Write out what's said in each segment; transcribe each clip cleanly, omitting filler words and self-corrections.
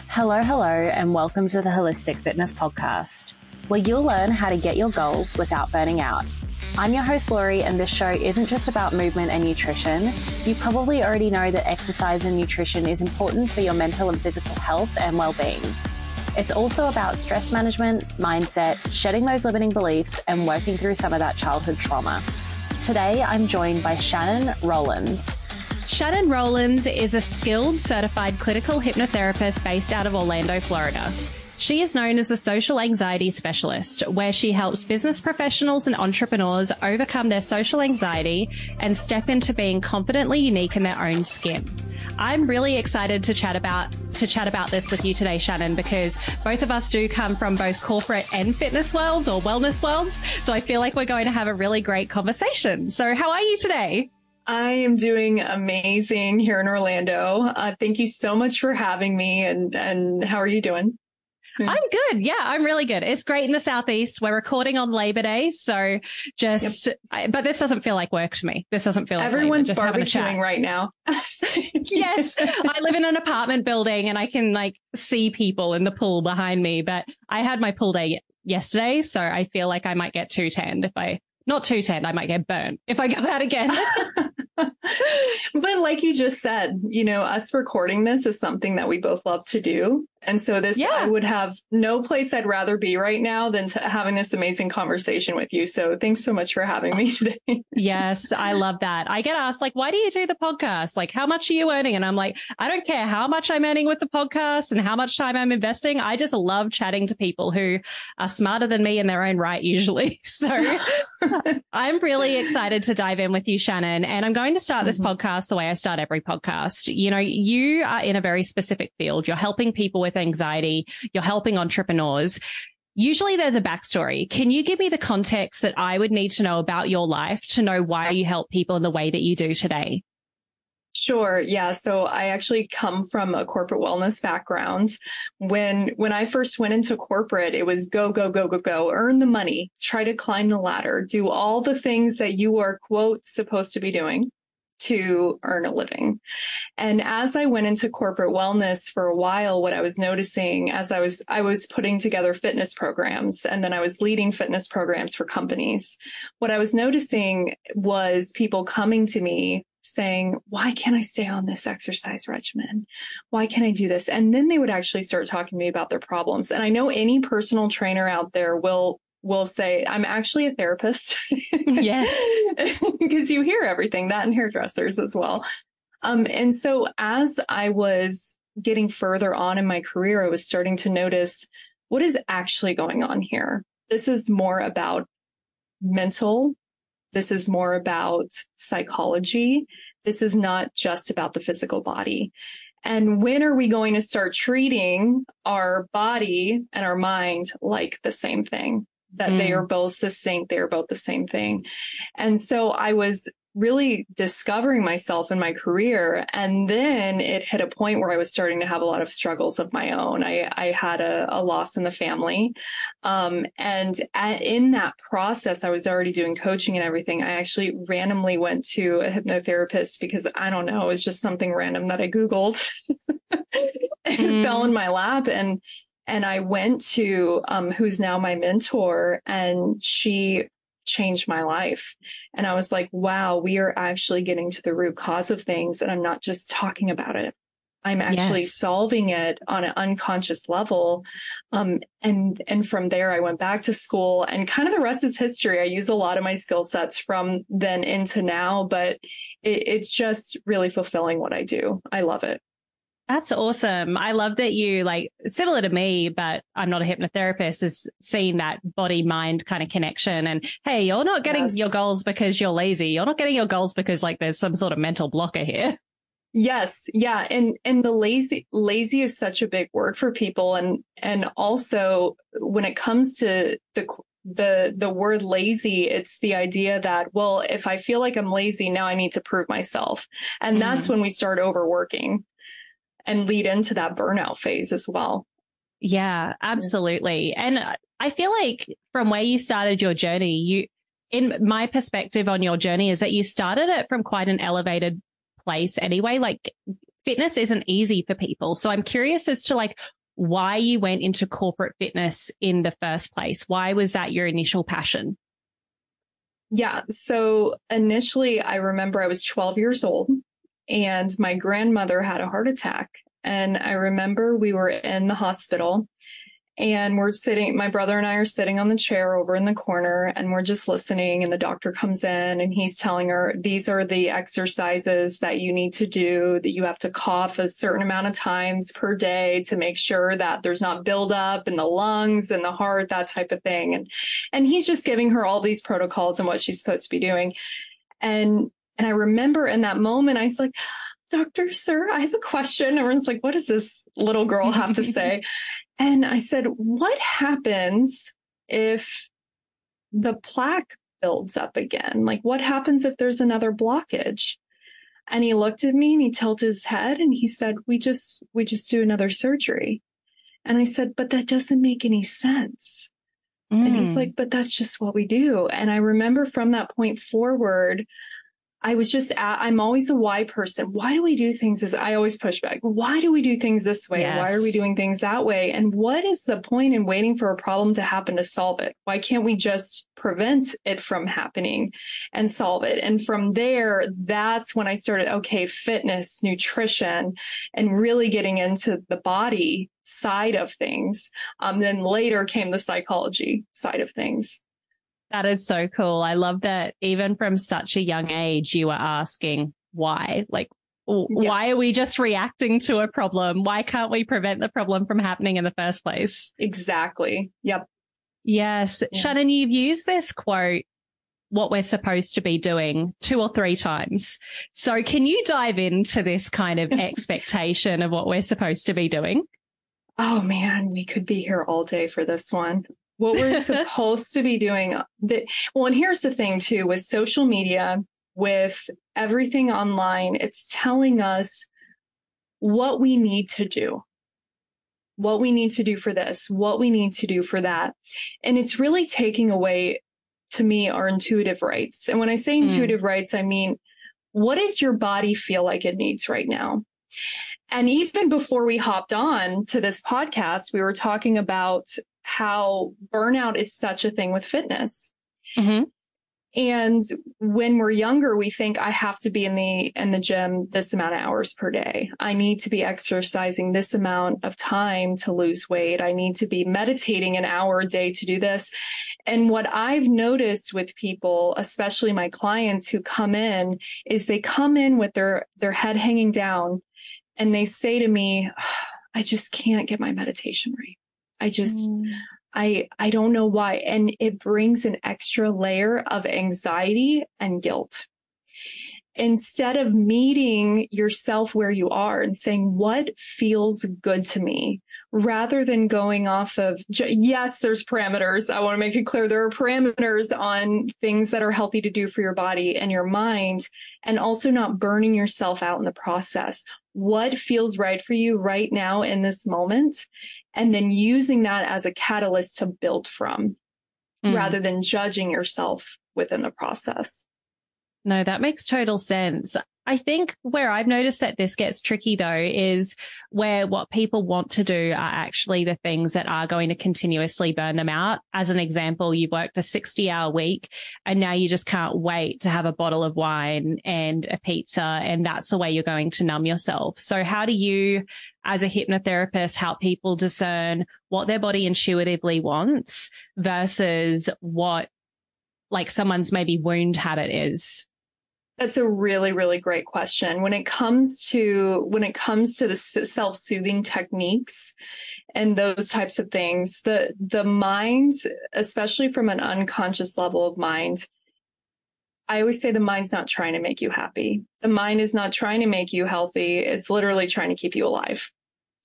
Hello, and welcome to the Holistic Fitness Podcast, where you'll learn how to get your goals without burning out. I'm your host, Laurie, and this show isn't just about movement and nutrition. You probably already know that exercise and nutrition is important for your mental and physical health and well-being. It's also about stress management, mindset, shedding those limiting beliefs, and working through some of that childhood trauma. Today, I'm joined by Shannon Rollins. Shannon Rollins is a skilled certified clinical hypnotherapist based out of Orlando, Florida. She is known as a social anxiety specialist, where she helps business professionals and entrepreneurs overcome their social anxiety and step into being confidently unique in their own skin. I'm really excited to chat about this with you today, Shannon, because both of us do come from both corporate and fitness worlds or wellness worlds. So I feel like we're going to have a really great conversation. So how are you today? I am doing amazing here in Orlando. Thank you so much for having me. And how are you doing? I'm good. Yeah, I'm really good. It's great in the Southeast. We're recording on Labor Day. So but this doesn't feel like work to me. This doesn't feel like everyone's barbecuing right now. Yes. I live in an apartment building and I can see people in the pool behind me, but I had my pool day yesterday. So I feel like I might get too tanned not too tanned, I might get burnt if I go out again. But like you just said, us recording this is something that we both love to do. And so I would have no place I'd rather be right now than having this amazing conversation with you. So thanks so much for having me today. Yes, I love that. I get asked, why do you do the podcast? How much are you earning? And I'm like, I don't care how much I'm earning with the podcast and how much time I'm investing. I just love chatting to people who are smarter than me in their own right, usually. So I'm really excited to dive in with you, Shannon. And I'm going to start this podcast the way I start every podcast. You are in a very specific field. You're helping people with anxiety. You're helping entrepreneurs. Usually there's a backstory. Can you give me the context that I would need to know about your life to know why you help people in the way that you do today? Sure. Yeah. So I actually come from a corporate wellness background. When I first went into corporate, it was go, go, go, go, go, earn the money, try to climb the ladder, do all the things that you are, quote, supposed to be doing to earn a living. And as I went into corporate wellness for a while, what I was noticing as I was putting together fitness programs, and then I was leading fitness programs for companies, what I was noticing was people coming to me saying, why can't I stay on this exercise regimen? Why can't I do this? And then they would actually start talking to me about their problems. And I know any personal trainer out there will say, I'm actually a therapist. Yes. Because you hear everything, that and hairdressers as well. And so as I was getting further on in my career, I was starting to notice what is actually going on here. This is more about mental. This is more about psychology. This is not just about the physical body. And when are we going to start treating our body and our mind like the same thing? That they are both succinct, they are both the same thing. And so I was really discovering myself in my career. And then it hit a point where I was starting to have a lot of struggles of my own. I had a loss in the family. In that process, I was already doing coaching and everything. I actually randomly went to a hypnotherapist because I don't know, it was just something random that I Googled. It fell in my lap. And I went to who's now my mentor, and she changed my life. And I was like, wow, we are actually getting to the root cause of things. And I'm not just talking about it. I'm actually solving it on an unconscious level. And from there, I went back to school, and kind of the rest is history. I use a lot of my skill sets from then into now, but it's just really fulfilling what I do. I love it. That's awesome. I love that you, similar to me, but I'm not a hypnotherapist, is seeing that body-mind kind of connection. And hey, you're not getting your goals because you're lazy. You're not getting your goals because there's some sort of mental blocker here. Yes. Yeah. And the lazy is such a big word for people. And also when it comes to the word lazy, it's the idea that, well, if I feel like I'm lazy, now I need to prove myself. And that's when we start overworking and lead into that burnout phase as well. Yeah, absolutely. And I feel like from where you started your journey, in my perspective on your journey is that you started it from quite an elevated place anyway. Fitness isn't easy for people. So I'm curious as to why you went into corporate fitness in the first place. Why was that your initial passion? Yeah. So initially, I remember I was 12 years old and my grandmother had a heart attack. And I remember we were in the hospital and my brother and I are sitting on the chair over in the corner and we're just listening. And the doctor comes in and he's telling her, these are the exercises that you need to do, that you have to cough a certain amount of times per day to make sure that there's not buildup in the lungs and the heart, that type of thing. And he's just giving her all these protocols and what she's supposed to be doing. And I remember in that moment, I was like, Doctor, sir, I have a question. Everyone's like, what does this little girl have to say? And I said, what happens if the plaque builds up again? Like, what happens if there's another blockage? And he looked at me and he tilted his head and he said, we just do another surgery. And I said, but that doesn't make any sense. And he's like, but that's just what we do. And I remember from that point forward, I'm always a why person. Why do we do things I always push back. Why do we do things this way? Yes. Why are we doing things that way? And what is the point in waiting for a problem to happen to solve it? Why can't we just prevent it from happening and solve it? And from there, that's when I started, okay, fitness, nutrition, and really getting into the body side of things. Then later came the psychology side of things. That is so cool. I love that even from such a young age, you were asking why, like, why are we just reacting to a problem? Why can't we prevent the problem from happening in the first place? Exactly. Yep. Yes. Yeah. Shannon, you've used this quote, what we're supposed to be doing 2 or 3 times. So can you dive into this kind of expectation of what we're supposed to be doing? Oh man, we could be here all day for this one. What we're supposed to be doing. And here's the thing too, with social media, with everything online, it's telling us what we need to do, what we need to do for this, what we need to do for that. And it's really taking away, to me, our intuitive rights. And when I say intuitive rights, I mean, what does your body feel like it needs right now? And even before we hopped on to this podcast, we were talking about how burnout is such a thing with fitness. Mm-hmm. And when we're younger, we think I have to be in the gym this amount of hours per day. I need to be exercising this amount of time to lose weight. I need to be meditating an hour a day to do this. And what I've noticed with people, especially my clients who come in, is they come in with their head hanging down and they say to me, I just can't get my meditation right. I don't know why. And it brings an extra layer of anxiety and guilt. Instead of meeting yourself where you are and saying, what feels good to me, rather than going off of, yes, there's parameters. I want to make it clear there are parameters on things that are healthy to do for your body and your mind, and also not burning yourself out in the process. What feels right for you right now in this moment? And then using that as a catalyst to build from, rather than judging yourself within the process. No, that makes total sense. I think where I've noticed that this gets tricky, though, is where what people want to do are actually the things that are going to continuously burn them out. As an example, you've worked a 60-hour week and now you just can't wait to have a bottle of wine and a pizza, and that's the way you're going to numb yourself. So how do you, as a hypnotherapist, help people discern what their body intuitively wants versus what, like, someone's maybe wound habit is? That's a really, really great question. When it comes to the self-soothing techniques and those types of things, the mind, especially from an unconscious level of mind, I always say the mind's not trying to make you happy. The mind is not trying to make you healthy. It's literally trying to keep you alive.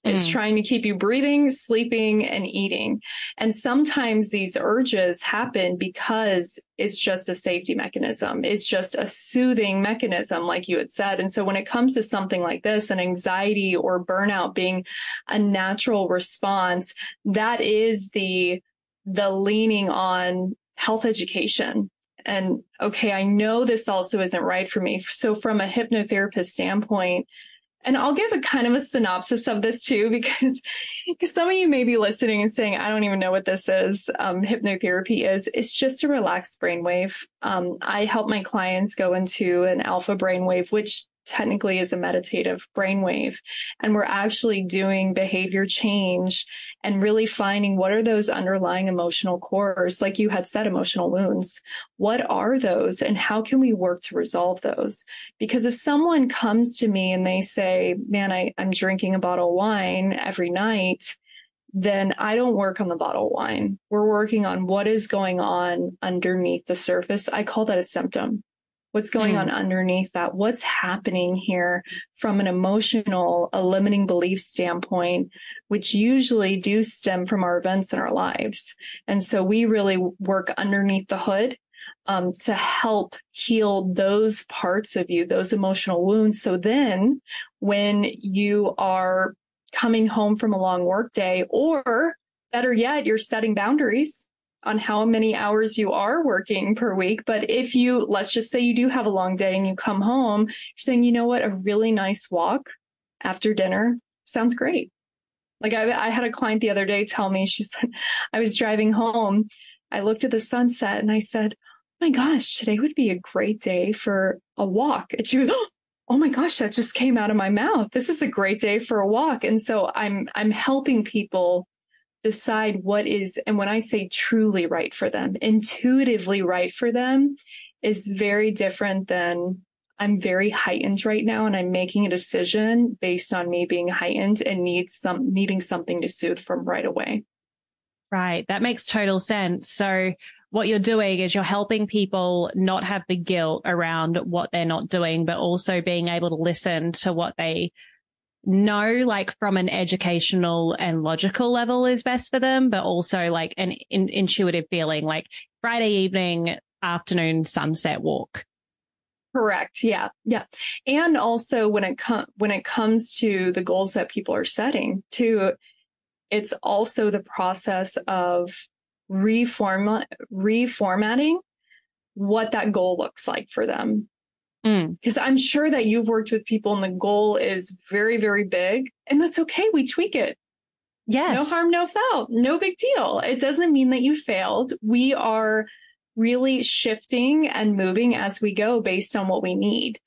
It's trying to keep you breathing, sleeping, and eating. And sometimes these urges happen because it's just a safety mechanism. It's just a soothing mechanism, like you had said. And so when it comes to something like this, an anxiety or burnout being a natural response, that is the leaning on health education. And okay, I know this also isn't right for me. So from a hypnotherapist standpoint, And I'll give a kind of a synopsis of this too, because some of you may be listening and saying, I don't even know what this is. Hypnotherapy it's just a relaxed brainwave. I help my clients go into an alpha brainwave, which technically is a meditative brainwave. And we're actually doing behavior change and really finding what are those underlying emotional cores, like you had said, emotional wounds. What are those and how can we work to resolve those? Because if someone comes to me and they say, man, I'm drinking a bottle of wine every night, then I don't work on the bottle of wine. We're working on what is going on underneath the surface. I call that a symptom. What's going on underneath that? What's happening here from an emotional, a limiting belief standpoint, which usually do stem from our events in our lives. And so we really work underneath the hood to help heal those parts of you, those emotional wounds. So then when you are coming home from a long work day, or better yet, you're setting boundaries on how many hours you are working per week. But if you, let's just say you do have a long day and you come home, you're saying, you know what, a really nice walk after dinner sounds great. Like I had a client the other day tell me, she said, I was driving home. I looked at the sunset and I said, oh my gosh, today would be a great day for a walk. And she was, oh my gosh, that just came out of my mouth. This is a great day for a walk. And so I'm helping people decide what is, and when I say truly right for them, intuitively right for them is very different than I'm very heightened right now and I'm making a decision based on me being heightened and needing something to soothe from right away. Right. That makes total sense. So what you're doing is you're helping people not have the guilt around what they're not doing, but also being able to listen to what they know, like from an educational and logical level is best for them, but also like an intuitive feeling, like Friday evening, afternoon, sunset walk. Correct. Yeah. Yeah. And also when it comes to the goals that people are setting too, it's also the process of reformatting what that goal looks like for them. Because I'm sure that you've worked with people and the goal is very, very big, and that's okay. We tweak it. Yes. No harm, no foul. No big deal. It doesn't mean that you failed. We are really shifting and moving as we go based on what we need.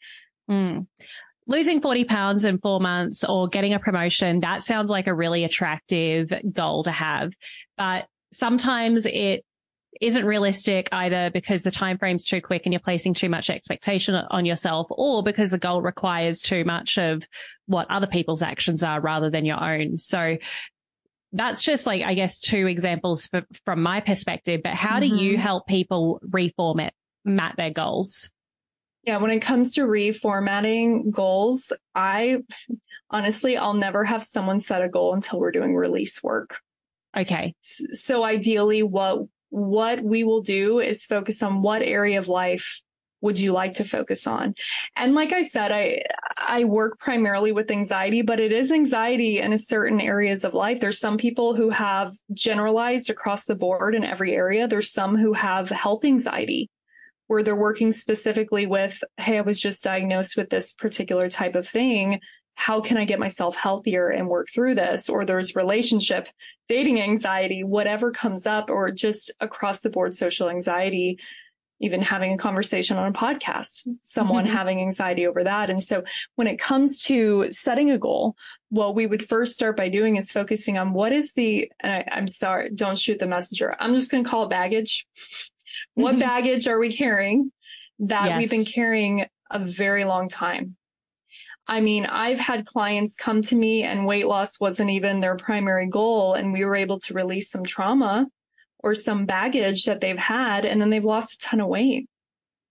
Losing 40 pounds in 4 months or getting a promotion, that sounds like a really attractive goal to have. But sometimes it isn't realistic either because the time frame's too quick and you're placing too much expectation on yourself, or because the goal requires too much of what other people's actions are rather than your own. So that's just like, I guess, two examples from my perspective. But how do you help people reformat their goals? Yeah, when it comes to reformatting goals, I'll never have someone set a goal until we're doing release work. Okay. So ideally, what we will do is focus on what area of life would you like to focus on. And like I said, I work primarily with anxiety, but it is anxiety in certain areas of life. There's some people who have generalized across the board in every area. There's some who have health anxiety, where they're working specifically with, hey, I was just diagnosed with this particular type of thing. How can I get myself healthier and work through this? Or there's relationship, dating anxiety, whatever comes up, or just across the board social anxiety, even having a conversation on a podcast, someone having anxiety over that. And so when it comes to setting a goal, what we would first start by doing is focusing on what is I'm sorry, don't shoot the messenger. I'm just going to call it baggage. What baggage are we carrying that we've been carrying a very long time? I mean, I've had clients come to me and weight loss wasn't even their primary goal, and we were able to release some trauma or some baggage that they've had, and then they've lost a ton of weight.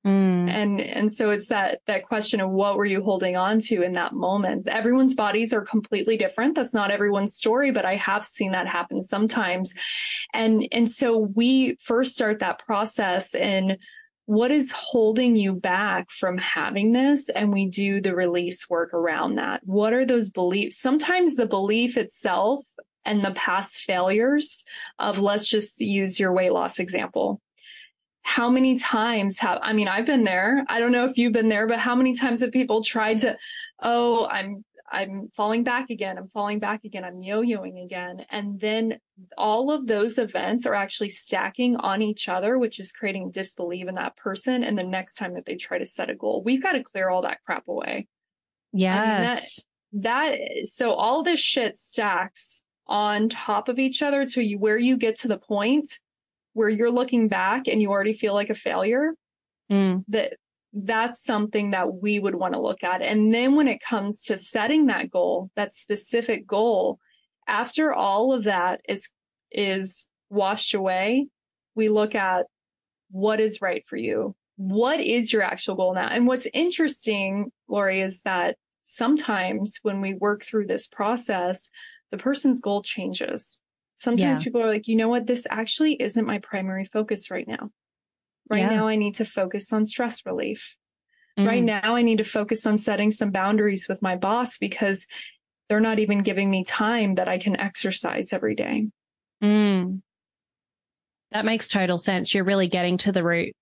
And so it's that question of what were you holding on to in that moment? Everyone's bodies are completely different. That's not everyone's story, but I have seen that happen sometimes. And so we first start that process in what is holding you back from having this? And we do the release work around that. What are those beliefs? Sometimes the belief itself and the past failures of, let's just use your weight loss example. How many times I've been there. I don't know if you've been there, but how many times have people tried to, I'm falling back again. I'm falling back again. I'm yo-yoing again. And then all of those events are actually stacking on each other, which is creating disbelief in that person. And the next time that they try to set a goal, we've got to clear all that crap away. Yes. So all this shit stacks on top of each other to where you get to the point where you're looking back and you already feel like a failure. That's something that we would want to look at. And then when it comes to setting that goal, that specific goal, after all of that is washed away, we look at what is right for you. What is your actual goal now? And what's interesting, Lori, is that sometimes when we work through this process, the person's goal changes. Sometimes people are like, you know what? This actually isn't my primary focus right now. Right now, I need to focus on stress relief. Right now, I need to focus on setting some boundaries with my boss because they're not even giving me time that I can exercise every day. That makes total sense. You're really getting to the root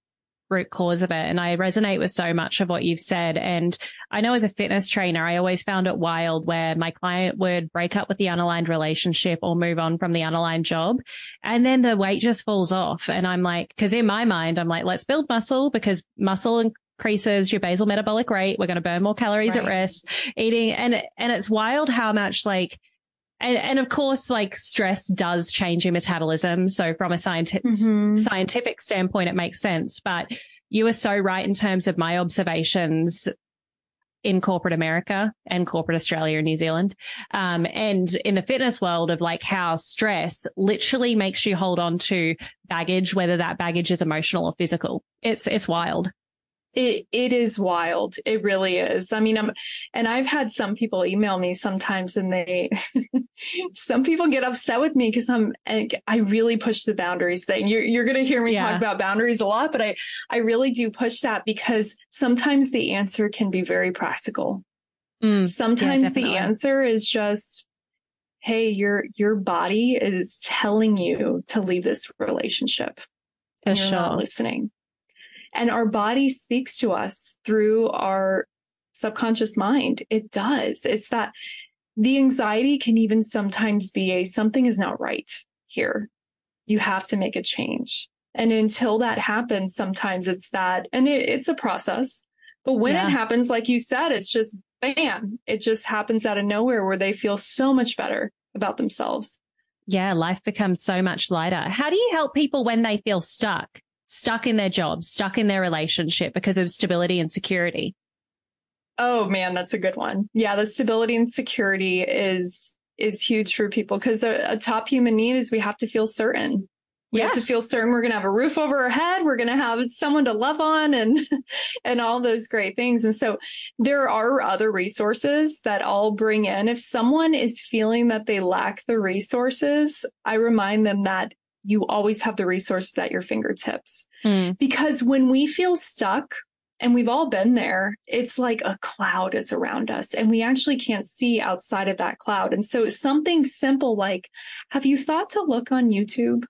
cause of it. And I resonate with so much of what you've said. And I know as a fitness trainer, I always found it wild where my client would break up with the unaligned relationship or move on from the unaligned job. And then the weight just falls off. And I'm like, because in my mind, I'm like, let's build muscle because muscle increases your basal metabolic rate. We're going to burn more calories at rest, eating. And it's wild how much like, and of course, like stress does change your metabolism. So from a scientific standpoint, it makes sense. But you are so right in terms of my observations in corporate America and corporate Australia and New Zealand. And in the fitness world of like how stress literally makes you hold on to baggage, whether that baggage is emotional or physical. It's wild. It is wild. It really is. I mean, I've had some people email me sometimes and some people get upset with me because I really push the boundaries thing. You're going to hear me talk about boundaries a lot, but I really do push that because sometimes the answer can be very practical. Sometimes the answer is just, hey, your body is telling you to leave this relationship. And you're not listening. And our body speaks to us through our subconscious mind. It does. It's that the anxiety can even sometimes be something is not right here. You have to make a change. And until that happens, sometimes it's that, and it's a process. But when it happens, like you said, it's just bam, it just happens out of nowhere where they feel so much better about themselves. Yeah. Life becomes so much lighter. How do you help people when they feel stuck in their job, stuck in their relationship because of stability and security? Oh man, that's a good one. Yeah. The stability and security is huge for people because a top human need is we have to feel certain. We have to feel certain we're going to have a roof over our head. We're going to have someone to love on and all those great things. And so there are other resources that I'll bring in. If someone is feeling that they lack the resources, I remind them that you always have the resources at your fingertips. Because when we feel stuck, and we've all been there, it's like a cloud is around us and we actually can't see outside of that cloud. And so something simple like, have you thought to look on YouTube?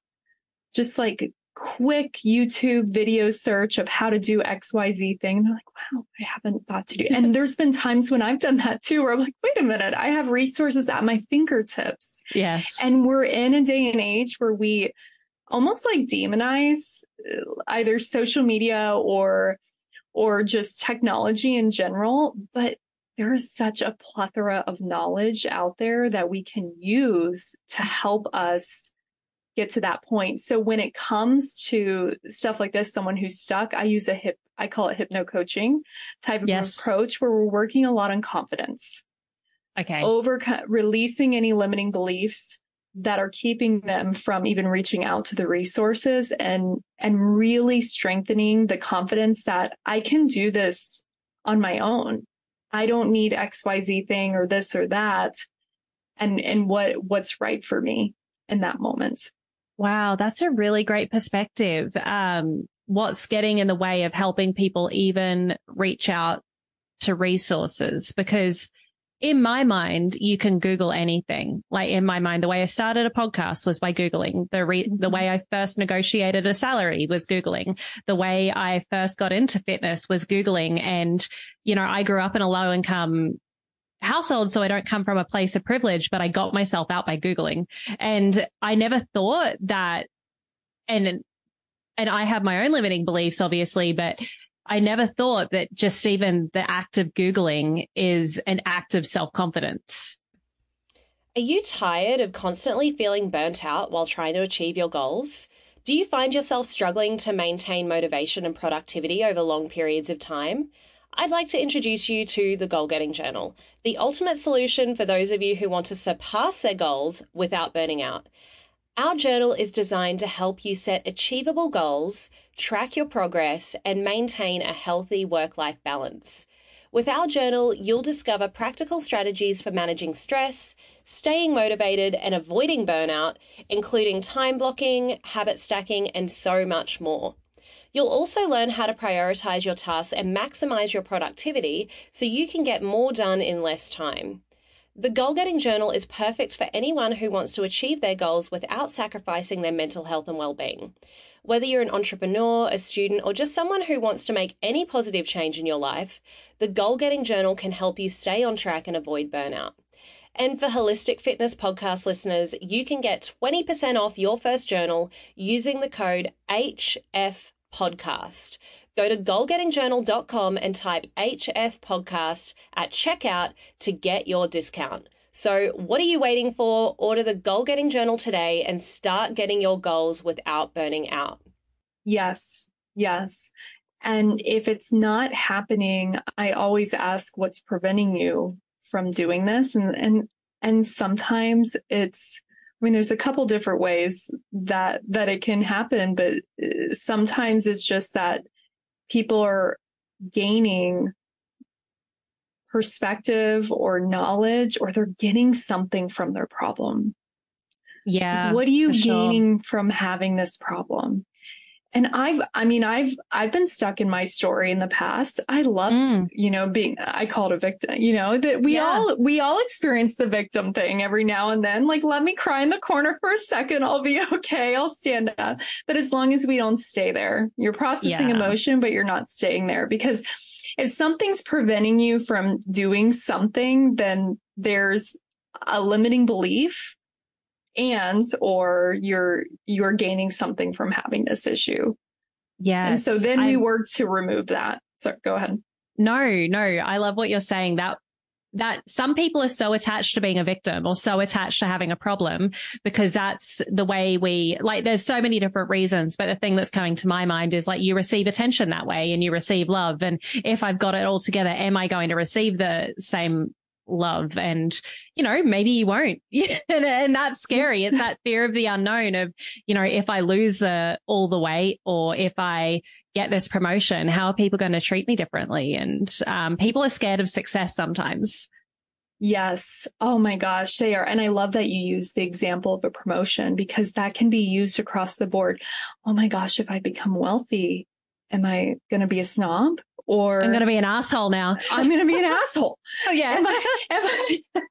Just like quick YouTube video search of how to do XYZ thing. And they're like, wow, I haven't thought to do. And there's been times when I've done that too, where I'm like, wait a minute, I have resources at my fingertips. Yes. And we're in a day and age where we almost like demonize either social media or just technology in general. But there is such a plethora of knowledge out there that we can use to help us get to that point. So when it comes to stuff like this, someone who's stuck, I use I call it hypno coaching type of approach where we're working a lot on confidence. Okay. Releasing any limiting beliefs that are keeping them from even reaching out to the resources and really strengthening the confidence that I can do this on my own. I don't need XYZ thing or this or that. And what's right for me in that moment. Wow, that's a really great perspective. What's getting in the way of helping people even reach out to resources? Because in my mind, you can Google anything. Like in my mind, the way I started a podcast was by Googling. The way I first negotiated a salary was Googling. The way I first got into fitness was Googling. And, I grew up in a low income household, so I don't come from a place of privilege, but I got myself out by Googling. And I never thought that, and I have my own limiting beliefs, obviously, but I never thought that just even the act of Googling is an act of self-confidence. Are you tired of constantly feeling burnt out while trying to achieve your goals? Do you find yourself struggling to maintain motivation and productivity over long periods of time? I'd like to introduce you to the Goal Getting Journal, the ultimate solution for those of you who want to surpass their goals without burning out. Our journal is designed to help you set achievable goals, track your progress, and maintain a healthy work-life balance. With our journal, you'll discover practical strategies for managing stress, staying motivated, and avoiding burnout, including time blocking, habit stacking, and so much more. You'll also learn how to prioritize your tasks and maximize your productivity so you can get more done in less time. The Goal Getting Journal is perfect for anyone who wants to achieve their goals without sacrificing their mental health and well-being. Whether you're an entrepreneur, a student, or just someone who wants to make any positive change in your life, the Goal Getting Journal can help you stay on track and avoid burnout. And for Holistic Fitness podcast listeners, you can get 20% off your first journal using the code HFPodcast. Go to goalgettingjournal.com and type HF Podcast at checkout to get your discount. So what are you waiting for? Order the Goal Getting Journal today and start getting your goals without burning out. Yes. Yes. And if it's not happening, I always ask what's preventing you from doing this. And sometimes there's a couple different ways that it can happen, but sometimes it's just that people are gaining perspective or knowledge, or they're getting something from their problem. Yeah. What are you gaining from having this problem? And I've been stuck in my story in the past. I loved, I call it a victim, that we all experience the victim thing every now and then. Like, let me cry in the corner for a second. I'll be okay. I'll stand up. But as long as we don't stay there, you're processing emotion, but you're not staying there, because if something's preventing you from doing something, then there's a limiting belief, or you're gaining something from having this issue. Yes. And so then we work to remove that. So go ahead. No, I love what you're saying, that some people are so attached to being a victim or so attached to having a problem because that's the way there's so many different reasons. But the thing that's coming to my mind is, like, you receive attention that way and you receive love. And if I've got it all together, am I going to receive the same love? And, maybe you won't. and that's scary. It's that fear of the unknown of, if I lose all the weight, or if I get this promotion, how are people going to treat me differently? And people are scared of success sometimes. Yes. Oh my gosh, they are. And I love that you use the example of a promotion, because that can be used across the board. Oh my gosh, if I become wealthy, am I going to be a snob? Or I'm going to be an asshole now. I'm going to be an asshole. Oh, yeah. Am I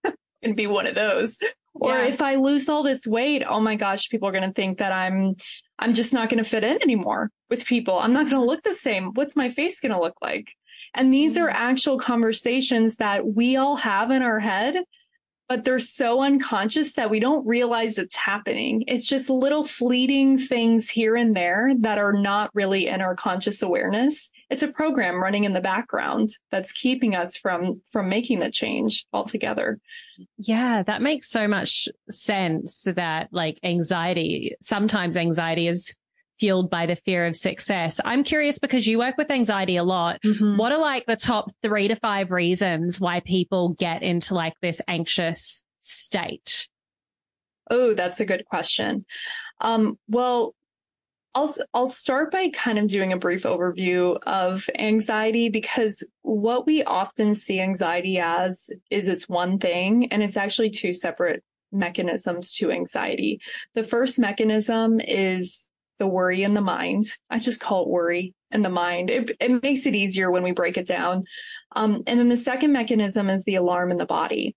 going to be one of those? Or if I lose all this weight, oh my gosh, people are going to think that I'm just not going to fit in anymore with people. I'm not going to look the same. What's my face going to look like? And these are actual conversations that we all have in our head, but they're so unconscious that we don't realize it's happening. It's just little fleeting things here and there that are not really in our conscious awareness. It's a program running in the background that's keeping us from making the change altogether. Yeah, that makes so much sense, that sometimes anxiety is fueled by the fear of success. I'm curious, because you work with anxiety a lot. Mm-hmm. What are the top 3 to 5 reasons why people get into this anxious state? Oh, that's a good question. Well, I'll start by kind of doing a brief overview of anxiety, because what we often see anxiety as is it's one thing, and it's actually 2 separate mechanisms to anxiety. The first mechanism is the worry in the mind. I just call it worry in the mind. It makes it easier when we break it down. And then the second mechanism is the alarm in the body.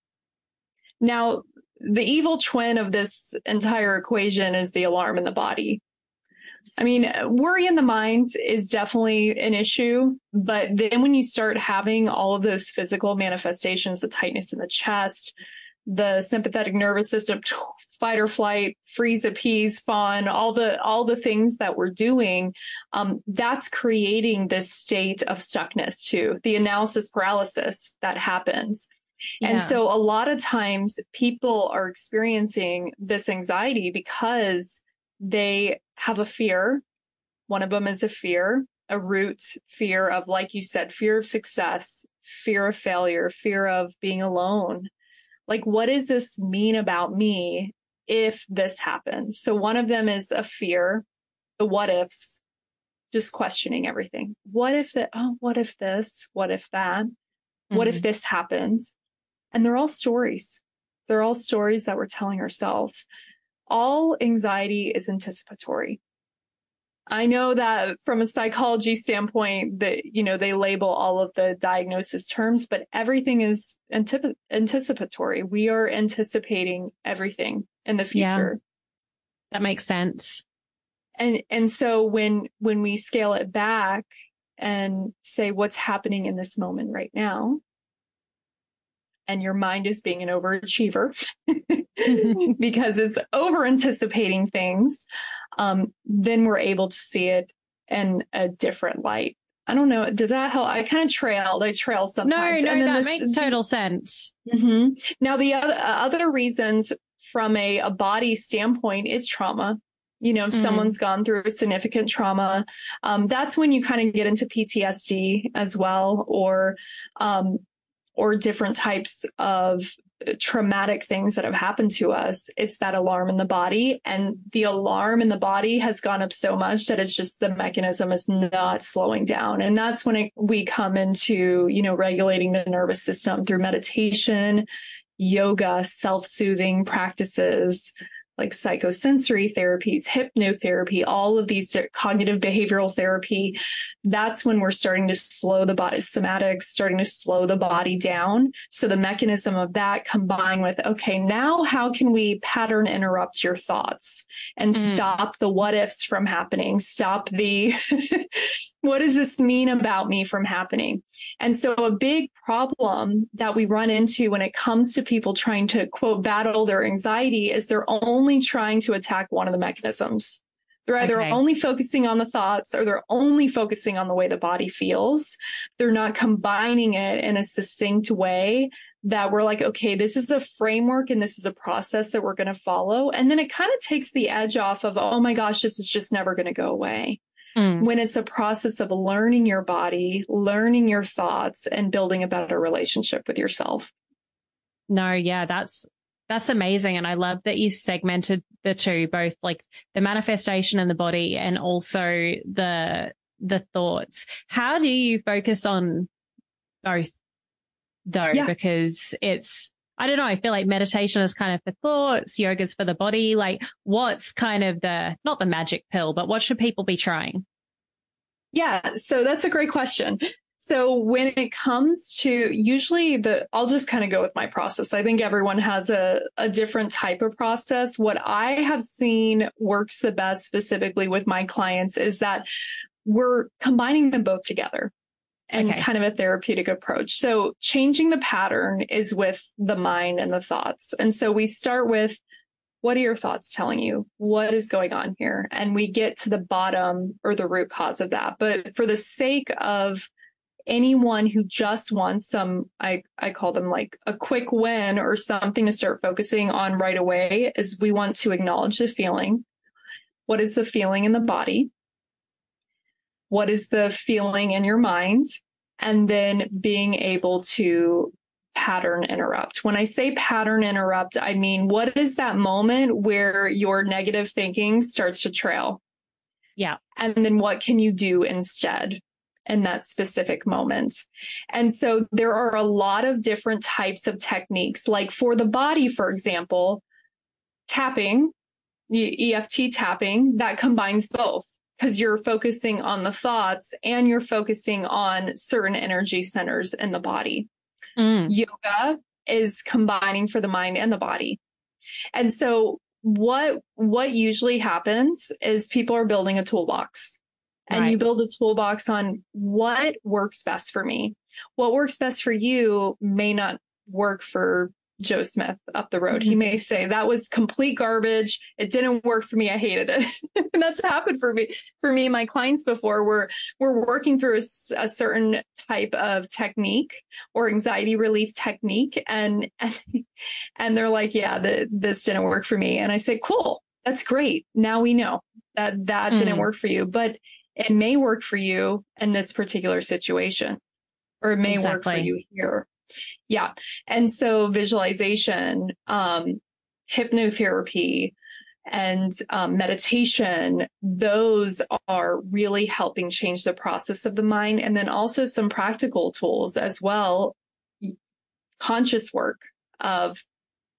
Now, the evil twin of this entire equation is the alarm in the body. I mean, worry in the mind is definitely an issue, but then when you start having all of those physical manifestations, the tightness in the chest, the sympathetic nervous system, fight or flight, freeze, appease, fawn, all the things that we're doing, that's creating this state of stuckness too, the analysis paralysis that happens. Yeah. And so a lot of times people are experiencing this anxiety because they have a fear. One of them is a root fear of, like you said, fear of success, fear of failure, fear of being alone. Like, what does this mean about me if this happens? So one of them is a fear, the what ifs, just questioning everything. What if that? Oh, what if this? What if that? What if this happens? And they're all stories. They're all stories that we're telling ourselves. All anxiety is anticipatory. I know that from a psychology standpoint that, they label all of the diagnosis terms, but everything is anticipatory. We are anticipating everything in the future. Yeah, that makes sense. And so when we scale it back and say what's happening in this moment right now, and your mind is being an overachiever because it's over anticipating things, then we're able to see it in a different light. I don't know. Did that help? I kind of trailed. I trail sometimes. No, that makes total sense. Mm-hmm. Now, the other reasons from a body standpoint is trauma. Someone's gone through significant trauma. That's when you kind of get into PTSD as well, or different types of traumatic things that have happened to us. It's that alarm in the body, and the alarm in the body has gone up so much that it's just the mechanism is not slowing down. And that's when we come into, regulating the nervous system through meditation, yoga, self-soothing practices, like psychosensory therapies, hypnotherapy, all of these cognitive behavioral therapy. That's when we're starting to slow the body, somatics, starting to slow the body down. So the mechanism of that combined with, okay, now how can we pattern interrupt your thoughts and stop the what ifs from happening? Stop the, what does this mean about me from happening? And so a big problem that we run into when it comes to people trying to, quote, battle their anxiety is they're only trying to attack one of the mechanisms. They're either only focusing on the thoughts or they're only focusing on the way the body feels. They're not combining it in a succinct way that we're like, okay, this is a framework and this is a process that we're going to follow. And then it kind of takes the edge off of, oh my gosh, this is just never going to go away. When it's a process of learning your body, learning your thoughts, and building a better relationship with yourself. No, yeah, that's amazing. And I love that you segmented the two, both like the manifestation in the body and also the thoughts. How do you focus on both though? Yeah. Because I don't know, I feel like meditation is kind of for thoughts, yoga's for the body. Like, what's kind of not the magic pill, but what should people be trying? Yeah, so that's a great question. So when it comes to usually I'll just kind of go with my process. I think everyone has a different type of process. What I have seen works the best specifically with my clients is that we're combining them both together. And kind of a therapeutic approach. So changing the pattern is with the mind and the thoughts. And so we start with, what are your thoughts telling you? What is going on here? And we get to the bottom or the root cause of that. But for the sake of anyone who just wants some, I call them like a quick win or something to start focusing on right away, is we want to acknowledge the feeling. What is the feeling in the body? What is the feeling in your mind? And then being able to pattern interrupt. When I say pattern interrupt, I mean, what is that moment where your negative thinking starts to trail? Yeah. And then what can you do instead in that specific moment? And so there are a lot of different types of techniques. Like for the body, for example, tapping, EFT tapping, that combines both. Because you're focusing on the thoughts and you're focusing on certain energy centers in the body. Yoga is combining for the mind and the body. And so what usually happens is people are building a toolbox, and you build a toolbox on what works best for me. What works best for you may not work for Joe Smith up the road. He may say, that was complete garbage. It didn't work for me. I hated it. And that's happened for me and my clients before. We're working through a certain type of technique or anxiety relief technique. And they're like, yeah, this didn't work for me. And I say, cool, that's great. Now we know that didn't work for you, but it may work for you in this particular situation, or it may work for you here. Yeah. And so visualization, hypnotherapy, and meditation, those are really helping change the process of the mind. And then also some practical tools as well. Conscious work of,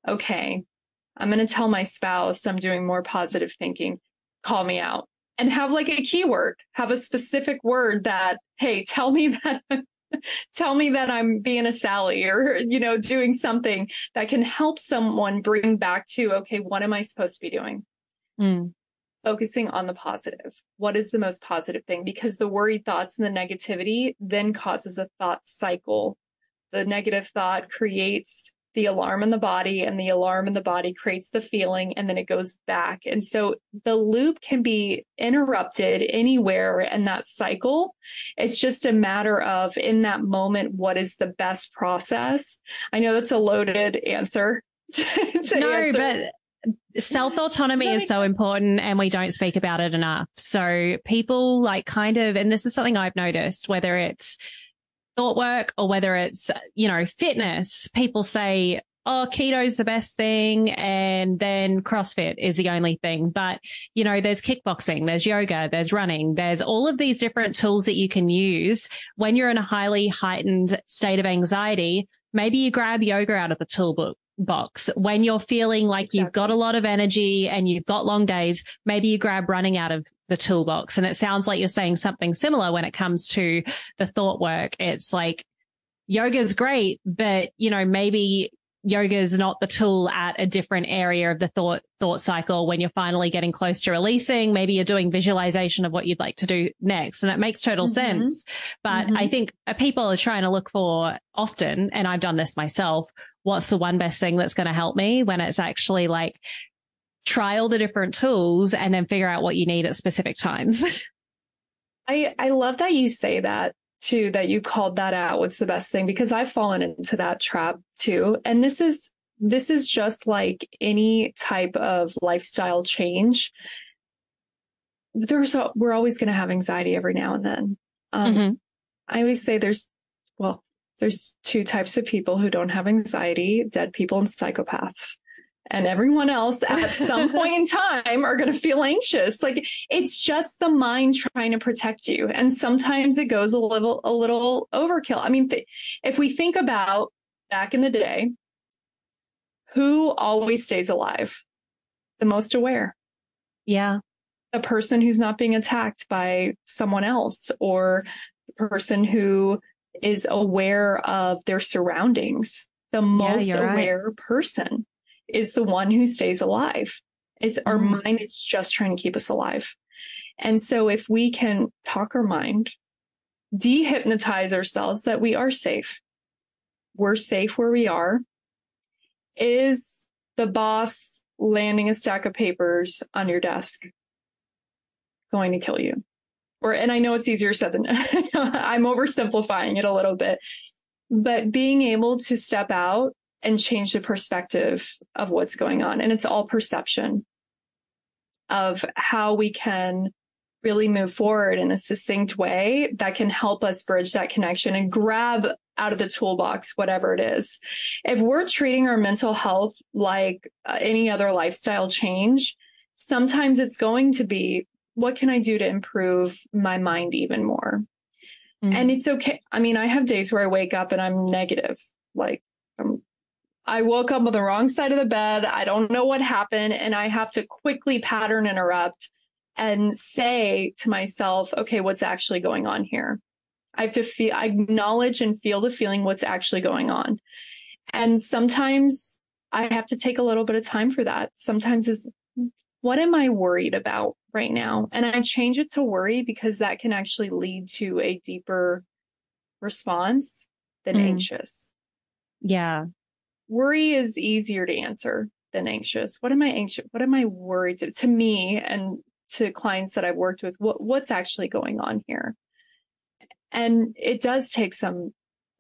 okay, I'm going to tell my spouse I'm doing more positive thinking. Call me out. And have like a keyword, have a specific word that, hey, tell me that I'm being a Sally, or, doing something that can help someone bring back to, okay, what am I supposed to be doing? Focusing on the positive. What is the most positive thing? Because the worried thoughts and the negativity then causes a thought cycle. The negative thought creates the alarm in the body, and the alarm in the body creates the feeling, and then it goes back. And so the loop can be interrupted anywhere in that cycle. It's just a matter of, in that moment, what is the best process? I know that's a loaded answer. But self-autonomy is so important, and we don't speak about it enough. So people and this is something I've noticed, whether it's thought work or whether it's, fitness, people say, oh, keto is the best thing, and then CrossFit is the only thing. But, there's kickboxing, there's yoga, there's running, there's all of these different tools that you can use when you're in a highly heightened state of anxiety. Maybe you grab yoga out of the toolbox. When you're feeling like you've got a lot of energy and you've got long days, maybe you grab running out of the toolbox. And it sounds like you're saying something similar when it comes to the thought work. It's like yoga is great, but, maybe yoga is not the tool at a different area of the thought cycle. When you're finally getting close to releasing, maybe you're doing visualization of what you'd like to do next. And it makes total sense. But I think people are trying to look for often, and I've done this myself, what's the one best thing that's going to help me, when it's actually like, try all the different tools and then figure out what you need at specific times. I love that you say that too, that you called that out. What's the best thing? Because I've fallen into that trap too. And this is just like any type of lifestyle change. We're always going to have anxiety every now and then. I always say there's two types of people who don't have anxiety: dead people and psychopaths. And everyone else at some point in time are going to feel anxious. Like, it's just the mind trying to protect you. And sometimes it goes a little overkill. I mean, if we think about back in the day, who always stays alive? The most aware. Yeah. The person who's not being attacked by someone else, or the person who is aware of their surroundings. The most aware person is the one who stays alive. Our mind is just trying to keep us alive. And so if we can talk our mind, dehypnotize ourselves that we are safe. We're safe where we are. Is the boss landing a stack of papers on your desk going to kill you? And I know it's easier said than I'm oversimplifying it a little bit, but being able to step out and change the perspective of what's going on. And it's all perception of how we can really move forward in a succinct way that can help us bridge that connection and grab out of the toolbox whatever it is. If we're treating our mental health like any other lifestyle change, sometimes it's going to be, what can I do to improve my mind even more? And it's okay. I mean, I have days where I wake up and I'm negative. Like, I woke up on the wrong side of the bed. I don't know what happened. And I have to quickly pattern interrupt and say to myself, okay, what's actually going on here? I have to acknowledge and feel the feeling, what's actually going on. And sometimes I have to take a little bit of time for that. Sometimes is, what am I worried about right now? And I change it to worry because that can actually lead to a deeper response than anxious. Yeah. Worry is easier to answer than anxious. What am I anxious? What am I worried to me and to clients that I've worked with? What's actually going on here? And it does take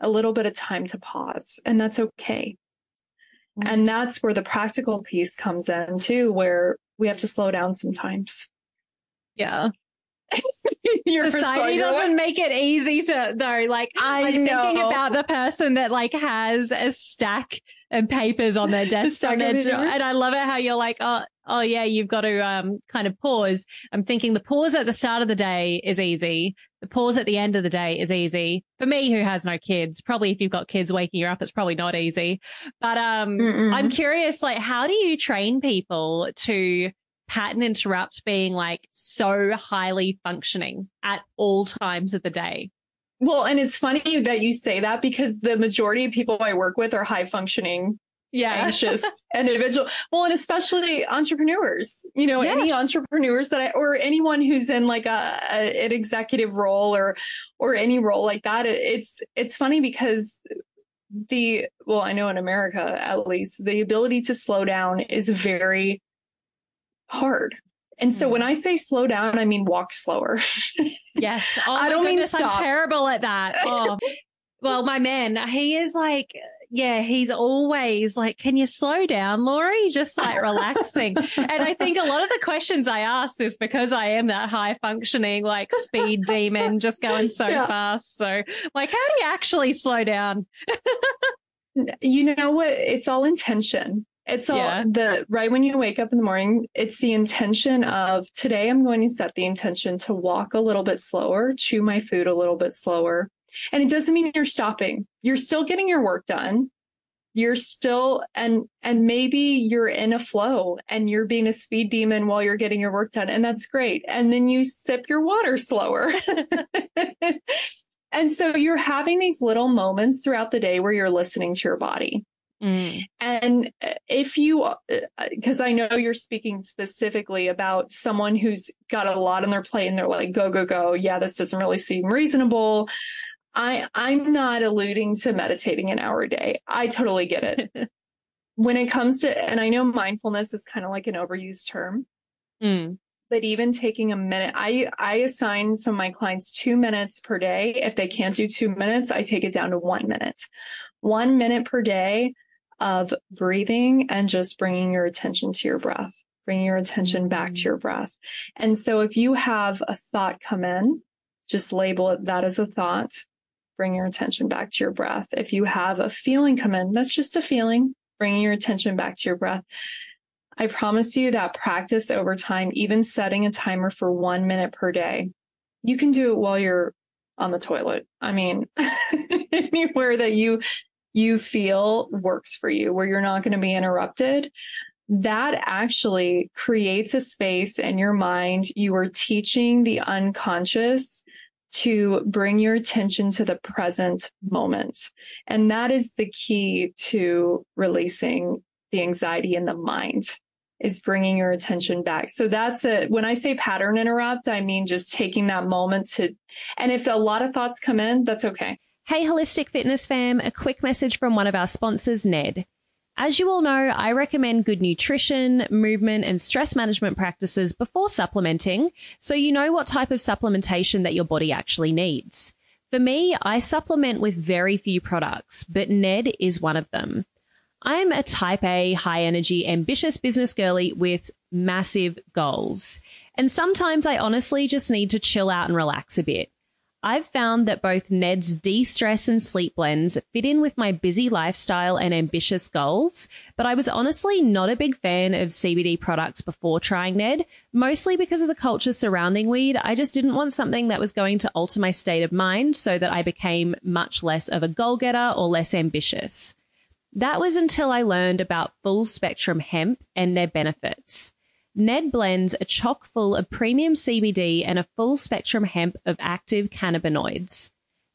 a little bit of time to pause, and that's okay. And that's where the practical piece comes in too, where we have to slow down sometimes. Yeah. Society doesn't make it easy to, though. Like, I'm thinking about the person that like has a stack of papers on their desk and I love it how you're like, oh yeah, you've got to kind of pause. I'm thinking the pause at the start of the day is easy. The pause at the end of the day is easy. For me, who has no kids, probably if you've got kids waking you up, it's probably not easy. But I'm curious, like, how do you train people to pattern interrupt being like so highly functioning at all times of the day? Well, and it's funny that you say that because the majority of people I work with are high functioning, anxious individual. Well, and especially entrepreneurs, any entrepreneurs or anyone who's in like an executive role or any role like that. It's funny because I know in America, at least, the ability to slow down is very hard. And so when I say slow down, I mean walk slower. Yes. Oh, I don't mean stop. I'm terrible at that. Oh, well, my man, he is like, he's always like, can you slow down, Laurie? Just like relaxing. And I think a lot of the questions I ask is because I am that high functioning, like speed demon, just going so fast. So like, how do you actually slow down? You know what? It's all intention. It's all right when you wake up in the morning, it's the intention of today I'm going to set the intention to walk a little bit slower, chew my food a little bit slower. And it doesn't mean you're stopping. You're still getting your work done. You're still, and maybe you're in a flow and you're being a speed demon while you're getting your work done. And that's great. And then you sip your water slower. And so you're having these little moments throughout the day where you're listening to your body. And if you, because I know you're speaking specifically about someone who's got a lot on their plate and they're like, go, go, go. Yeah, this doesn't really seem reasonable. I'm not alluding to meditating an hour a day. I totally get it. When it comes to, and I know mindfulness is kind of like an overused term, but even taking a minute, I assign some of my clients 2 minutes per day. If they can't do 2 minutes, I take it down to 1 minute. 1 minute per day of breathing and just bringing your attention to your breath, bringing your attention back to your breath. And so if you have a thought come in, just label it that as a thought, bring your attention back to your breath. If you have a feeling come in, that's just a feeling, bringing your attention back to your breath. I promise you that practice over time, even setting a timer for 1 minute per day, you can do it while you're on the toilet. I mean, anywhere that you feel works for you, where you're not going to be interrupted, that actually creates a space in your mind. You are teaching the unconscious to bring your attention to the present moment. And that is the key to releasing the anxiety in the mind, is bringing your attention back. So that's it. When I say pattern interrupt, I mean just taking that moment and if a lot of thoughts come in, that's okay. Hey, Holistic Fitness fam, a quick message from one of our sponsors, NED. As you all know, I recommend good nutrition, movement, and stress management practices before supplementing, so you know what type of supplementation that your body actually needs. For me, I supplement with very few products, but NED is one of them. I'm a type A, high-energy, ambitious business girly with massive goals, and sometimes I honestly just need to chill out and relax a bit. I've found that both NED's de-stress and sleep blends fit in with my busy lifestyle and ambitious goals, but I was honestly not a big fan of CBD products before trying NED, mostly because of the culture surrounding weed. I just didn't want something that was going to alter my state of mind so that I became much less of a goal-getter or less ambitious. That was until I learned about full spectrum hemp and their benefits. NED blends are chock full of premium CBD and a full spectrum hemp of active cannabinoids.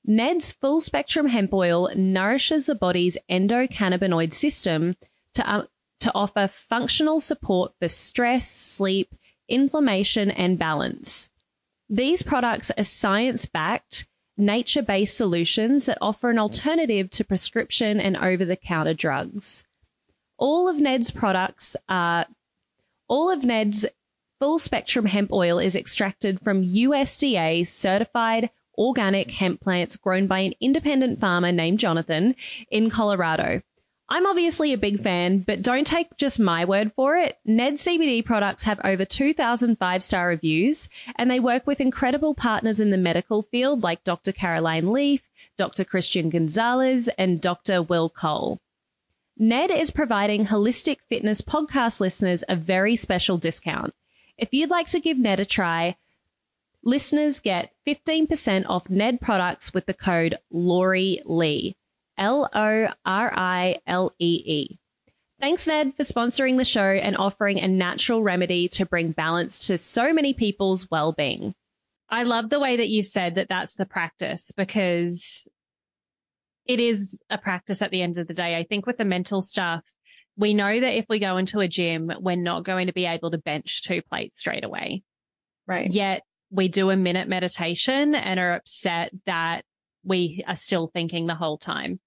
NED's full spectrum hemp oil nourishes the body's endocannabinoid system to offer functional support for stress, sleep, inflammation, and balance. These products are science-backed, nature-based solutions that offer an alternative to prescription and over-the-counter drugs. All of NED's full-spectrum hemp oil is extracted from USDA certified organic hemp plants grown by an independent farmer named Jonathan in Colorado. I'm obviously a big fan, but don't take just my word for it. NED CBD products have over 2,000 five-star reviews, and they work with incredible partners in the medical field like Dr. Caroline Leaf, Dr. Christian Gonzalez, and Dr. Will Cole. NED is providing Holistic Fitness podcast listeners a very special discount. If you'd like to give NED a try, listeners get 15% off NED products with the code Lori Lee. Lorillee. Thanks, Ned, for sponsoring the show and offering a natural remedy to bring balance to so many people's well-being. I love the way that you said that that's the practice, because it is a practice at the end of the day. I think with the mental stuff, we know that if we go into a gym, we're not going to be able to bench 2 plates straight away. Right. Yet we do a minute meditation and are upset that we are still thinking the whole time.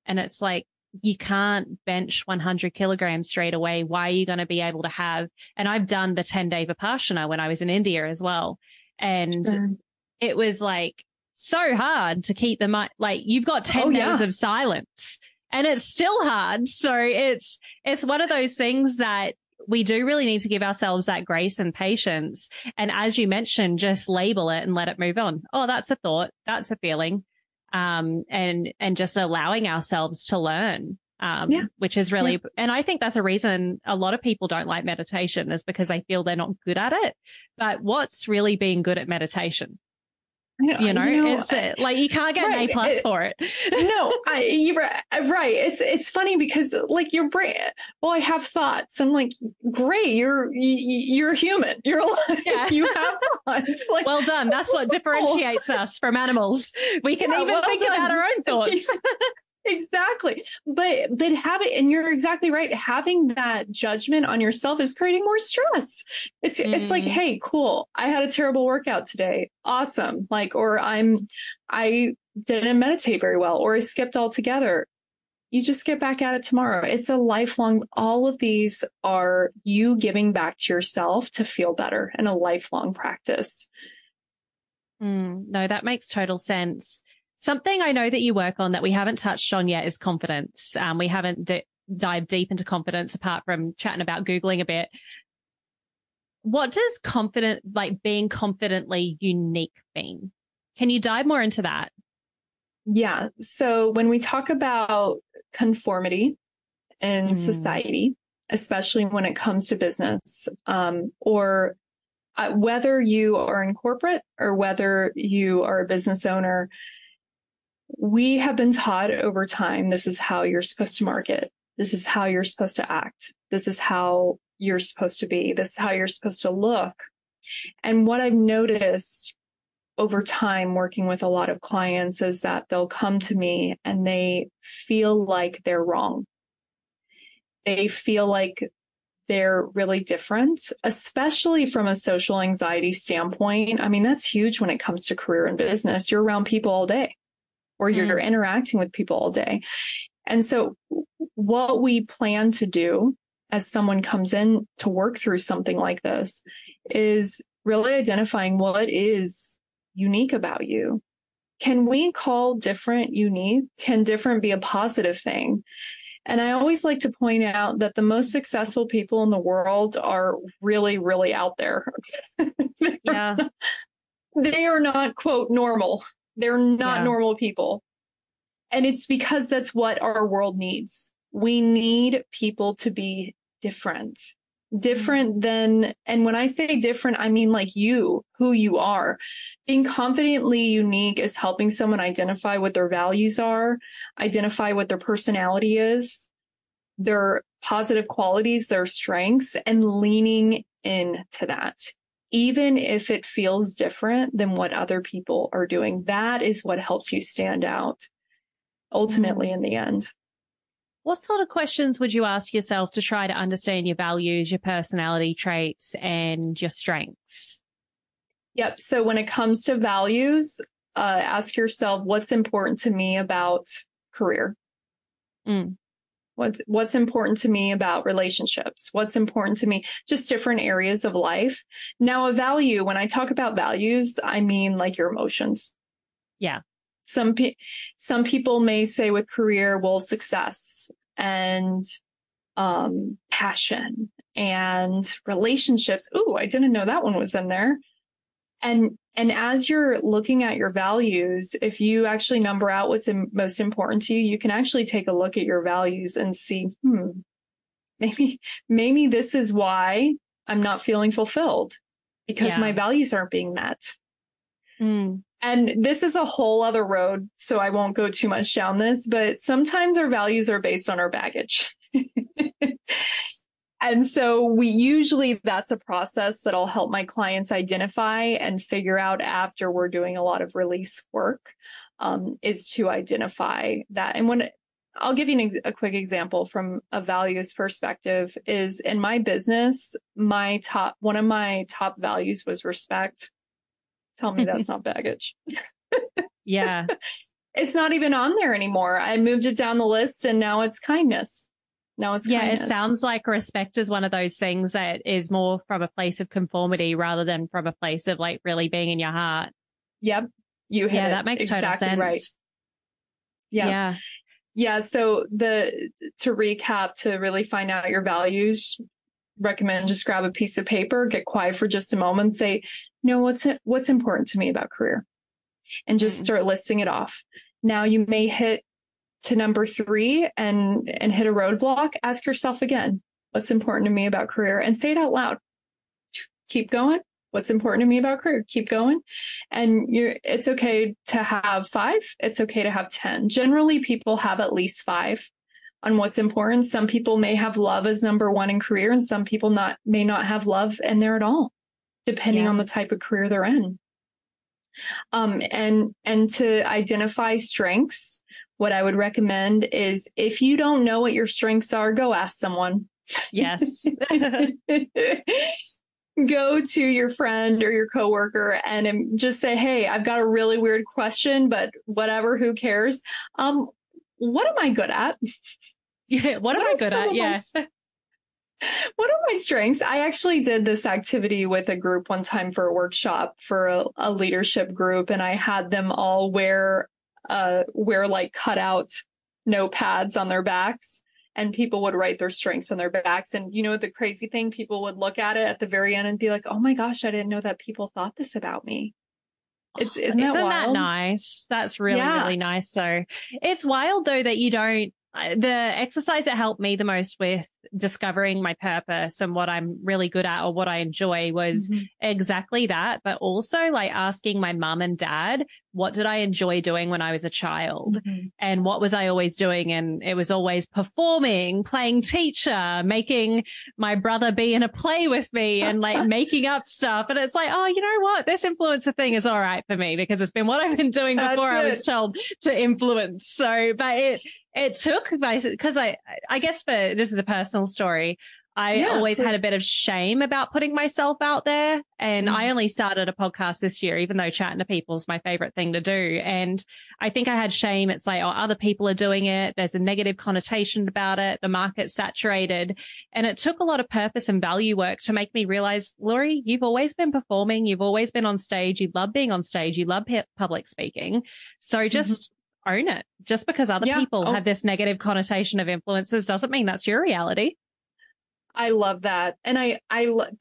And it's like, you can't bench 100 kilograms straight away. Why are you going to be able to have, and I've done the 10-day Vipassana when I was in India as well. And it was like so hard to keep the mind, like you've got 10 days of silence and it's still hard. So it's one of those things that we do really need to give ourselves that grace and patience. And as you mentioned, just label it and let it move on. Oh, that's a thought. That's a feeling. And just allowing ourselves to learn, which is really, and I think that's a reason a lot of people don't like meditation, is because they feel they're not good at it. But what's really being good at meditation? It's like you can't get an A+ for it. No, you're right. It's funny because like your brain, well, I have thoughts. I'm like, great. You're a human. You're alive. Yeah. You have thoughts. Like, well done. That's what differentiates us from animals. We can even think about our own thoughts. Exactly. But have it, and you're exactly right. Having that judgment on yourself is creating more stress. It's like, hey, cool. I had a terrible workout today. Awesome. Like, or I didn't meditate very well, or I skipped altogether. You just get back at it tomorrow. It's a lifelong, all of these are you giving back to yourself to feel better, and a lifelong practice. No, that makes total sense. Something I know that you work on that we haven't touched on yet is confidence. We haven't dived deep into confidence apart from chatting about Googling a bit. What does being confidently unique mean? Can you dive more into that? Yeah. So when we talk about conformity in society, especially when it comes to business, or whether you are in corporate or whether you are a business owner, we have been taught over time, this is how you're supposed to market. This is how you're supposed to act. This is how you're supposed to be. This is how you're supposed to look. And what I've noticed over time working with a lot of clients is that they'll come to me and they feel like they're wrong. They feel like they're really different, especially from a social anxiety standpoint. I mean, that's huge when it comes to career and business. You're around people all day, or you're interacting with people all day. And so what we plan to do as someone comes in to work through something like this is really identifying what is unique about you. Can we call different unique? Can different be a positive thing? And I always like to point out that the most successful people in the world are really, really out there. Yeah. They are not, quote, normal. They're not normal people. And it's because that's what our world needs. We need people to be different than, and when I say different, I mean like you, who you are. Being confidently unique is helping someone identify what their values are, identify what their personality is, their positive qualities, their strengths, and leaning into that. Even if it feels different than what other people are doing, that is what helps you stand out ultimately in the end. What sort of questions would you ask yourself to try to understand your values, your personality traits, and your strengths? Yep. So when it comes to values, ask yourself, what's important to me about career? Mm. What's important to me about relationships? What's important to me? Just different areas of life. Now, a value, when I talk about values, I mean like your emotions. Yeah. Some people may say with career, well, success and passion and relationships. Ooh, I didn't know that one was in there. And as you're looking at your values, if you actually number out what's most important to you, you can actually take a look at your values and see, maybe this is why I'm not feeling fulfilled, because my values aren't being met. Mm. And this is a whole other road, so I won't go too much down this, but sometimes our values are based on our baggage. And so that's a process that I'll help my clients identify and figure out after we're doing a lot of release work, is to identify that. And I'll give you a quick example from a values perspective is in my business, one of my top values was respect. Tell me that's not baggage. Yeah. It's not even on there anymore. I moved it down the list and now it's kindness. It sounds like respect is one of those things that is more from a place of conformity rather than from a place of like really being in your heart. Yep. You hit it. That makes total sense. Right. Yeah. Yeah. So to recap, to really find out your values, recommend just grab a piece of paper, get quiet for just a moment, say, no, what's important to me about career? And just start listing it off. Now you may hit to number 3 and hit a roadblock. Ask yourself again, what's important to me about career? And say it out loud. Keep going. What's important to me about career? Keep going. And it's okay to have 5. It's okay to have 10. Generally, people have at least 5 on what's important. Some people may have love as number 1 in career, and some people may not have love in there at all, depending on the type of career they're in. And to identify strengths, what I would recommend is if you don't know what your strengths are, go ask someone. Yes. Go to your friend or your coworker and just say, hey, I've got a really weird question, but whatever, who cares? What am I good at? Yeah. What am I good at? Yeah. What are my strengths? I actually did this activity with a group one time for a workshop for a leadership group, and I had them all wear like cutout notepads on their backs, and people would write their strengths on their backs. And you know, the crazy thing, people would look at it at the very end and be like, oh my gosh, I didn't know that people thought this about me. Isn't that nice? That's really, really nice. So it's wild though that you don't, the exercise that helped me the most with discovering my purpose and what I'm really good at or what I enjoy was exactly that. But also like asking my mum and dad, what did I enjoy doing when I was a child? And what was I always doing? And it was always performing, playing teacher, making my brother be in a play with me and like making up stuff. And it's like, oh, you know what? This influencer thing is all right for me because it's been what I've been doing before I was told to influence. So, but it took, because I guess this is a personal story. I always had a bit of shame about putting myself out there. And I only started a podcast this year, even though chatting to people is my favorite thing to do. And I think I had shame. It's like, oh, other people are doing it. There's a negative connotation about it. The market's saturated. And it took a lot of purpose and value work to make me realize, Lori, you've always been performing. You've always been on stage. You love being on stage. You love public speaking. So just own it. Just because other people have this negative connotation of influencers doesn't mean that's your reality. I love that. And I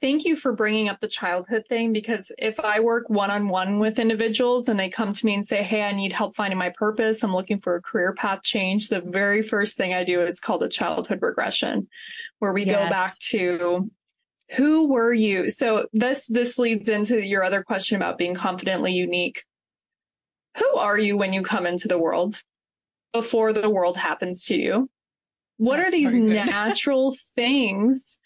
thank you for bringing up the childhood thing, because if I work one-on-one with individuals and they come to me and say, hey, I need help finding my purpose, I'm looking for a career path change, the very first thing I do is called a childhood regression, where we go back to who were you? So this leads into your other question about being confidently unique. Who are you when you come into the world before the world happens to you? What are these natural things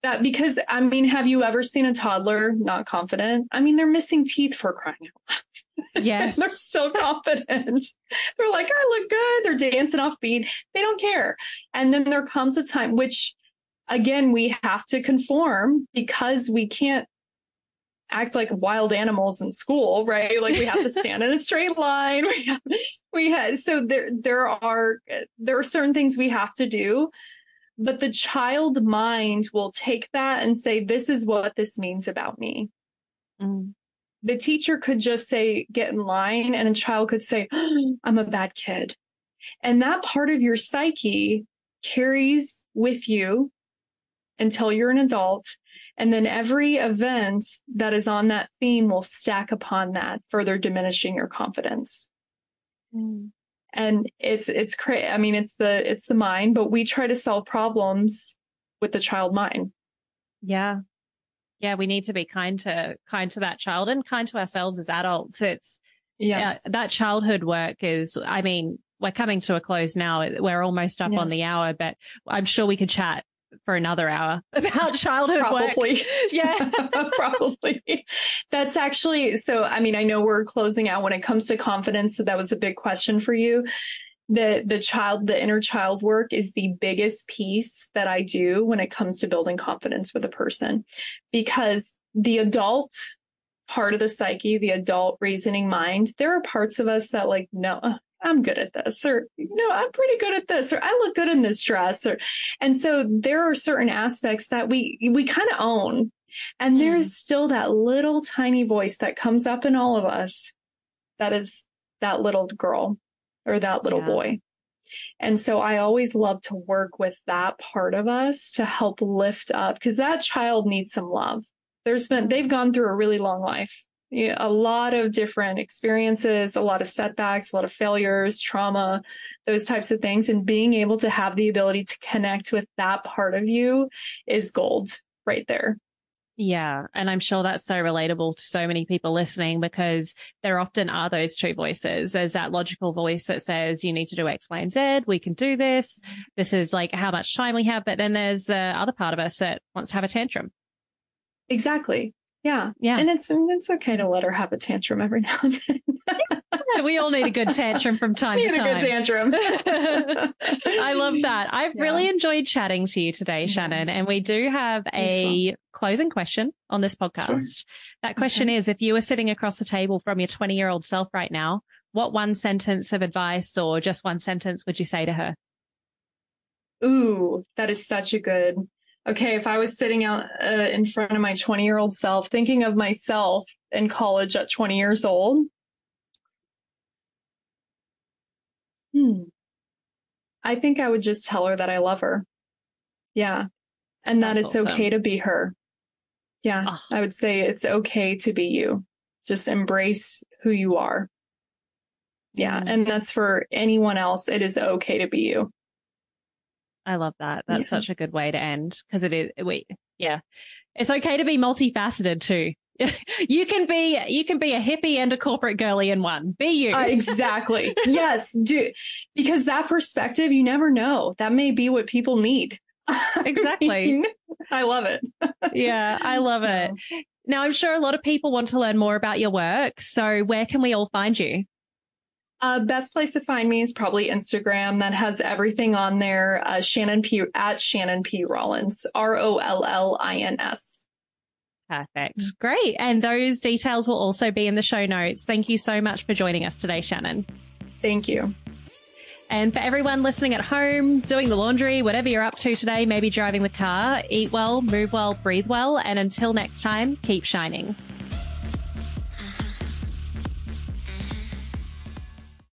that, because, I mean, have you ever seen a toddler not confident? I mean, they're missing teeth, for crying out loud. Yes. They're so confident. They're like, I look good. They're dancing off beat. They don't care. And then there comes a time, which again, we have to conform because we can't act like wild animals in school, right? Like we have to stand in a straight line. So there are certain things we have to do, but the child mind will take that and say, this is what this means about me. Mm. The teacher could just say, get in line, and a child could say, I'm a bad kid. And that part of your psyche carries with you until you're an adult. And then every event that is on that theme will stack upon that, further diminishing your confidence. Mm. And it's crazy. I mean, it's the mind, but we try to solve problems with the child mind. Yeah. Yeah. We need to be kind to that child and kind to ourselves as adults. It's that childhood work is, I mean, we're coming to a close now. We're almost up on the hour, but I'm sure we could chat for another hour about childhood probably. work. Yeah, probably. That's actually, so, I mean, I know we're closing out when it comes to confidence. So that was a big question for you. The inner child work is the biggest piece that I do when it comes to building confidence with a person, because the adult part of the psyche, the adult reasoning mind, there are parts of us that like, no, I'm good at this, or, I'm pretty good at this, or I look good in this dress. And so there are certain aspects that we kind of own. And there's still that little tiny voice that comes up in all of us. That is that little girl or that little boy. And so I always love to work with that part of us to help lift up, because that child needs some love. They've gone through a really long life. A lot of different experiences, a lot of setbacks, a lot of failures, trauma, those types of things. And being able to have the ability to connect with that part of you is gold right there. Yeah. And I'm sure that's so relatable to so many people listening, because there often are those two voices. There's that logical voice that says, you need to do X, Y, and Z. We can do this. This is like how much time we have. But then there's the other part of us that wants to have a tantrum. Exactly. Yeah. Yeah. And it's okay to let her have a tantrum every now and then. Yeah, we all need a good tantrum from time to time. A good tantrum. I love that. I've really enjoyed chatting to you today, Shannon. And we do have a closing question on this podcast. Sure. That question is, if you were sitting across the table from your 20-year-old self right now, what one sentence of advice or just one sentence would you say to her? Ooh, that is such a good... Okay, if I was sitting out in front of my 20-year-old self, thinking of myself in college at 20 years old, I think I would just tell her that I love her. Yeah. And that it's okay to be her. Yeah. Oh. I would say it's okay to be you. Just embrace who you are. Yeah. And that's for anyone else. It is okay to be you. I love that. That's such a good way to end, because it is. It's okay to be multifaceted too. You can be a hippie and a corporate girly in one. Be you. Exactly. Yes, do, because that perspective, you never know. That may be what people need. Exactly. I love it. Yeah, I love it. Now, I'm sure a lot of people want to learn more about your work. So where can we all find you? Best place to find me is probably Instagram. That has everything on there. Shannon P. Rollins, ROLLINS. Perfect. Great. And those details will also be in the show notes. Thank you so much for joining us today, Shannon. Thank you. And for everyone listening at home, doing the laundry, whatever you're up to today, maybe driving the car, eat well, move well, breathe well. And until next time, keep shining.